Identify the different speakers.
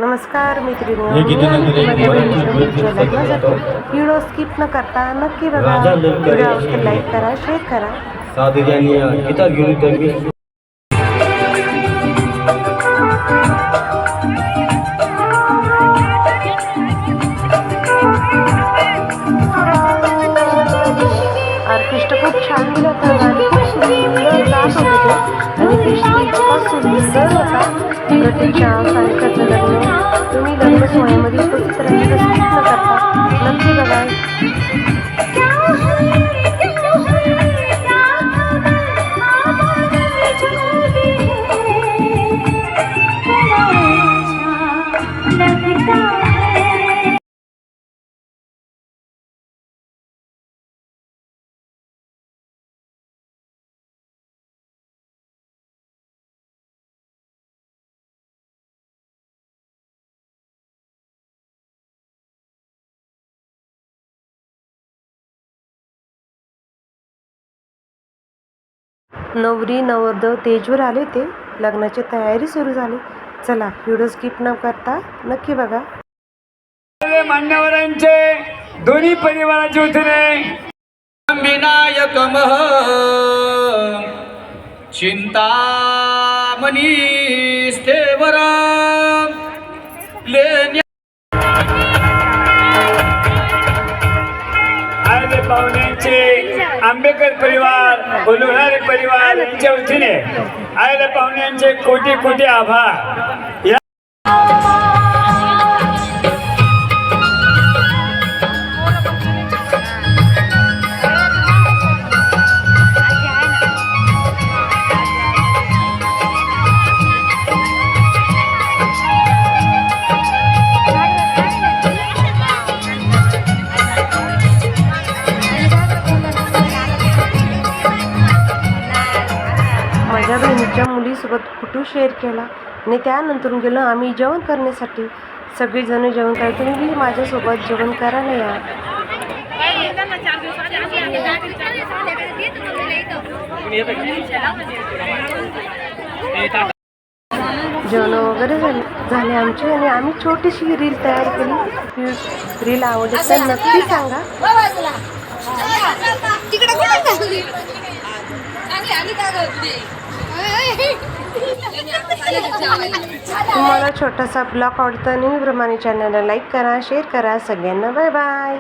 Speaker 1: नमस्कार मैत्रिणी, video skip न करता नक्की बघा. व्हिडिओ आवडल्यास लाईक करा, शेअर करा. आर्टिस्ट खूप छान दिलं होतं, गाणी खूप सुंदर गात होते ते, आणि दृष्टी इतका सुंदर होता. प्रतीक्षा सानिकाचं लग्न. तुम्ही लग्न सोहळ्यामध्ये उपस्थित राहायचं स्किप न करता नक्की बघा. नवरी नवरदेव तेजवर आले ते, लग्नाची तयारी सुरू झाली. चला व्हिडिओ स्किप न करता नक्की बघा.
Speaker 2: मान्यवरांचे दोन्ही परिवाराचे वतीने विनायक मह चिंतामणी स्थेवर आले पाहुण्यांचे आंबेकर परिवार, बोलवणारे परिवार यांच्या वतीने आले पाहुण्यांचे कोटी कोटी आभार.
Speaker 1: माझ्या बहिणीच्या मुलीसोबत फोटो शेअर केला आणि त्यानंतर गेलो आम्ही जेवण करण्यासाठी. सगळेजण जेवण करा, तुम्ही माझ्यासोबत जेवण करायला या. जेवण वगैरे झाले आमचे, आणि आम्ही छोटीशी रील तयार केली. रील आवडली तर नक्की सांगा. तुम्हाला छोटासा ब्लॉग आवडतं नेहमीप्रमाणे चॅनलला लाईक करा, शेअर करा. सगळ्यांना बाय बाय.